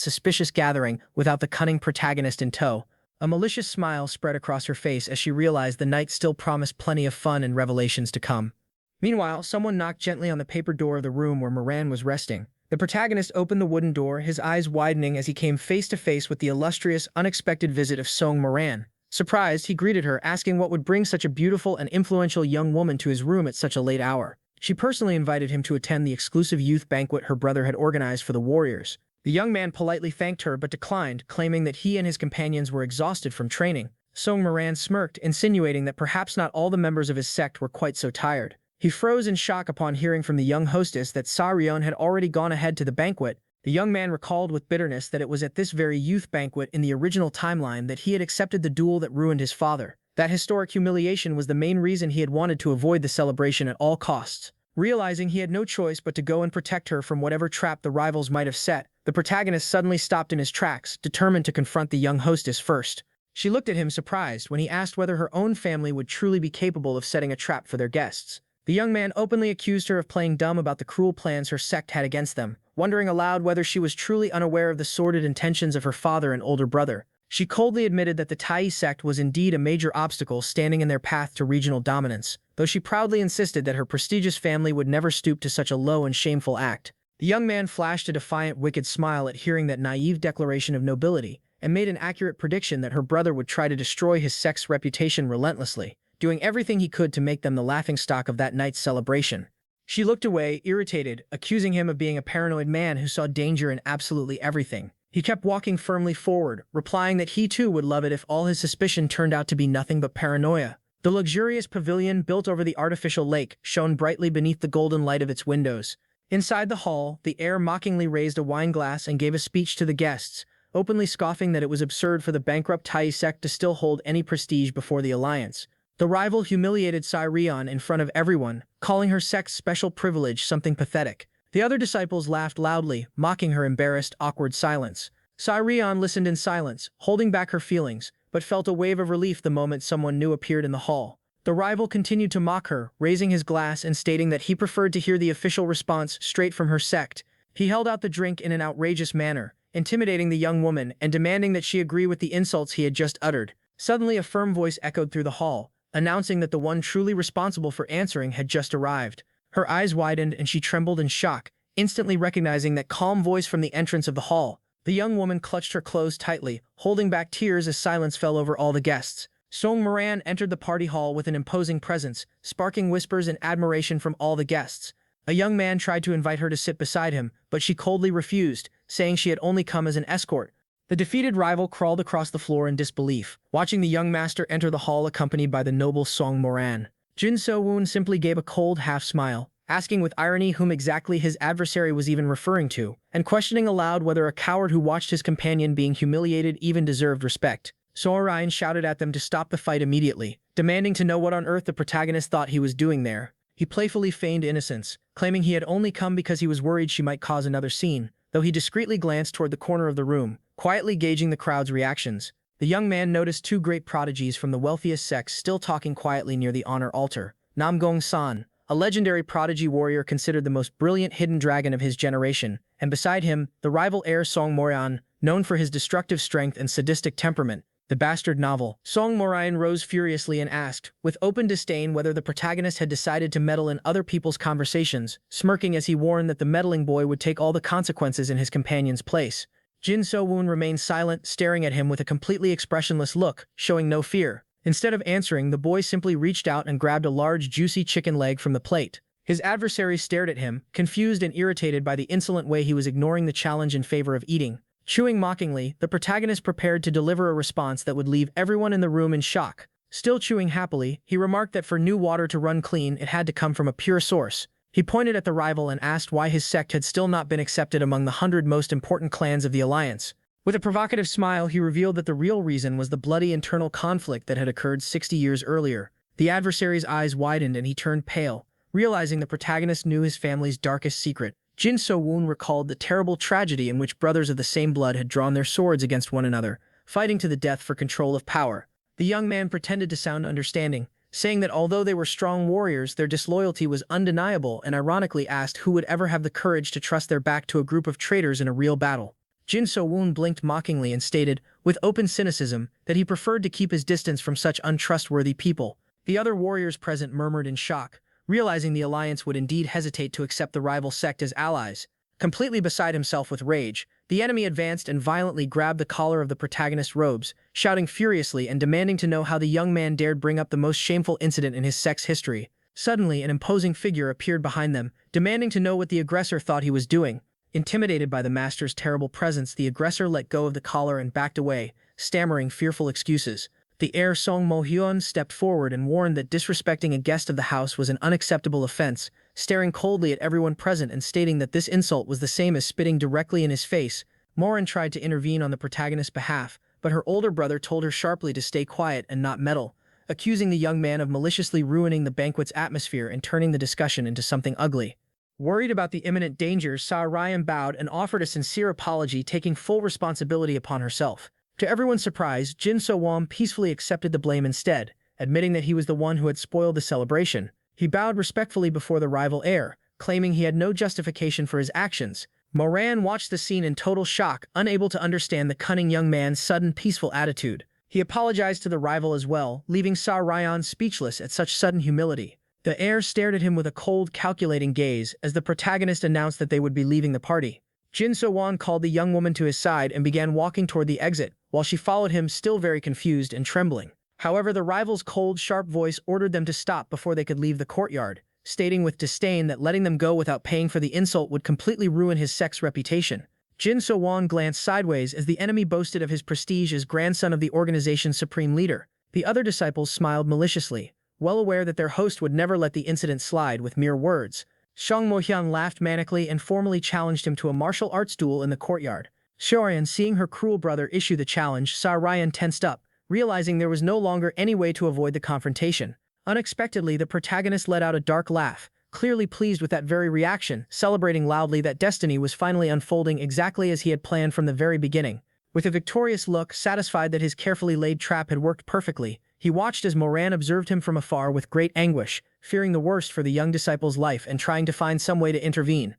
suspicious gathering without the cunning protagonist in tow. A malicious smile spread across her face as she realized the night still promised plenty of fun and revelations to come. Meanwhile, someone knocked gently on the paper door of the room where Moran was resting. The protagonist opened the wooden door, his eyes widening as he came face to face with the illustrious, unexpected visit of Song Moran. Surprised, he greeted her, asking what would bring such a beautiful and influential young woman to his room at such a late hour. She personally invited him to attend the exclusive youth banquet her brother had organized for the warriors. The young man politely thanked her but declined, claiming that he and his companions were exhausted from training. Song Moran smirked, insinuating that perhaps not all the members of his sect were quite so tired. He froze in shock upon hearing from the young hostess that Sa Ryeon had already gone ahead to the banquet. The young man recalled with bitterness that it was at this very youth banquet in the original timeline that he had accepted the duel that ruined his father. That historic humiliation was the main reason he had wanted to avoid the celebration at all costs. Realizing he had no choice but to go and protect her from whatever trap the rivals might have set, the protagonist suddenly stopped in his tracks, determined to confront the young hostess first. She looked at him surprised when he asked whether her own family would truly be capable of setting a trap for their guests. The young man openly accused her of playing dumb about the cruel plans her sect had against them, wondering aloud whether she was truly unaware of the sordid intentions of her father and older brother. She coldly admitted that the Tai sect was indeed a major obstacle standing in their path to regional dominance, though she proudly insisted that her prestigious family would never stoop to such a low and shameful act. The young man flashed a defiant, wicked smile at hearing that naive declaration of nobility, and made an accurate prediction that her brother would try to destroy his sect's reputation relentlessly, doing everything he could to make them the laughingstock of that night's celebration. She looked away, irritated, accusing him of being a paranoid man who saw danger in absolutely everything. He kept walking firmly forward, replying that he too would love it if all his suspicion turned out to be nothing but paranoia. The luxurious pavilion built over the artificial lake shone brightly beneath the golden light of its windows. Inside the hall, the heir mockingly raised a wine glass and gave a speech to the guests, openly scoffing that it was absurd for the bankrupt Tai sect to still hold any prestige before the alliance. The rival humiliated Sa Ryeon in front of everyone, calling her sect's special privilege something pathetic. The other disciples laughed loudly, mocking her embarrassed, awkward silence. Sa Ryeon listened in silence, holding back her feelings, but felt a wave of relief the moment someone new appeared in the hall. The rival continued to mock her, raising his glass and stating that he preferred to hear the official response straight from her sect. He held out the drink in an outrageous manner, intimidating the young woman and demanding that she agree with the insults he had just uttered. Suddenly a firm voice echoed through the hall, announcing that the one truly responsible for answering had just arrived. Her eyes widened and she trembled in shock, instantly recognizing that calm voice from the entrance of the hall. The young woman clutched her clothes tightly, holding back tears as silence fell over all the guests. Song Moran entered the party hall with an imposing presence, sparking whispers and admiration from all the guests. A young man tried to invite her to sit beside him, but she coldly refused, saying she had only come as an escort. The defeated rival crawled across the floor in disbelief, watching the young master enter the hall accompanied by the noble Song Moran. Jin So-woon simply gave a cold half-smile, asking with irony whom exactly his adversary was even referring to, and questioning aloud whether a coward who watched his companion being humiliated even deserved respect. So-Ryan shouted at them to stop the fight immediately, demanding to know what on earth the protagonist thought he was doing there. He playfully feigned innocence, claiming he had only come because he was worried she might cause another scene, though he discreetly glanced toward the corner of the room, quietly gauging the crowd's reactions. The young man noticed two great prodigies from the wealthiest sects still talking quietly near the honor altar. Namgong-san, a legendary prodigy warrior considered the most brilliant hidden dragon of his generation, and beside him, the rival heir Song Moran, known for his destructive strength and sadistic temperament. The bastard novel. Song Moran rose furiously and asked, with open disdain, whether the protagonist had decided to meddle in other people's conversations, smirking as he warned that the meddling boy would take all the consequences in his companion's place. Jin So-woon remained silent, staring at him with a completely expressionless look, showing no fear. Instead of answering, the boy simply reached out and grabbed a large, juicy chicken leg from the plate. His adversary stared at him, confused and irritated by the insolent way he was ignoring the challenge in favor of eating. Chewing mockingly, the protagonist prepared to deliver a response that would leave everyone in the room in shock. Still chewing happily, he remarked that for new water to run clean, it had to come from a pure source. He pointed at the rival and asked why his sect had still not been accepted among the 100 most important clans of the alliance. With a provocative smile, he revealed that the real reason was the bloody internal conflict that had occurred 60 years earlier. The adversary's eyes widened and he turned pale, realizing the protagonist knew his family's darkest secret. Jin So-woon recalled the terrible tragedy in which brothers of the same blood had drawn their swords against one another, fighting to the death for control of power. The young man pretended to sound understanding, saying that although they were strong warriors, their disloyalty was undeniable, and ironically asked who would ever have the courage to trust their back to a group of traitors in a real battle. Jin So-woon blinked mockingly and stated, with open cynicism, that he preferred to keep his distance from such untrustworthy people. The other warriors present murmured in shock, realizing the alliance would indeed hesitate to accept the rival sect as allies. Completely beside himself with rage, the enemy advanced and violently grabbed the collar of the protagonist's robes, shouting furiously and demanding to know how the young man dared bring up the most shameful incident in his sect's history. Suddenly, an imposing figure appeared behind them, demanding to know what the aggressor thought he was doing. Intimidated by the master's terrible presence, the aggressor let go of the collar and backed away, stammering fearful excuses. The heir Song Mo-hyun stepped forward and warned that disrespecting a guest of the house was an unacceptable offense, staring coldly at everyone present and stating that this insult was the same as spitting directly in his face. Morin tried to intervene on the protagonist's behalf, but her older brother told her sharply to stay quiet and not meddle, accusing the young man of maliciously ruining the banquet's atmosphere and turning the discussion into something ugly. Worried about the imminent dangers, Sa Ryan bowed and offered a sincere apology, taking full responsibility upon herself. To everyone's surprise, Jin So-won peacefully accepted the blame instead, admitting that he was the one who had spoiled the celebration. He bowed respectfully before the rival heir, claiming he had no justification for his actions. Moran watched the scene in total shock, unable to understand the cunning young man's sudden peaceful attitude. He apologized to the rival as well, leaving Sa Ryan speechless at such sudden humility. The heir stared at him with a cold, calculating gaze as the protagonist announced that they would be leaving the party. Jin So-won called the young woman to his side and began walking toward the exit, while she followed him, still very confused and trembling. However, the rival's cold, sharp voice ordered them to stop before they could leave the courtyard, stating with disdain that letting them go without paying for the insult would completely ruin his sect's reputation. Jin So-won glanced sideways as the enemy boasted of his prestige as grandson of the organization's supreme leader. The other disciples smiled maliciously, well aware that their host would never let the incident slide with mere words. Song Mo-hyun laughed manically and formally challenged him to a martial arts duel in the courtyard. Shorin, seeing her cruel brother issue the challenge, Sa Ryan tensed up, realizing there was no longer any way to avoid the confrontation. Unexpectedly, the protagonist let out a dark laugh, clearly pleased with that very reaction, celebrating loudly that destiny was finally unfolding exactly as he had planned from the very beginning. With a victorious look, satisfied that his carefully laid trap had worked perfectly, he watched as Moran observed him from afar with great anguish, fearing the worst for the young disciple's life and trying to find some way to intervene.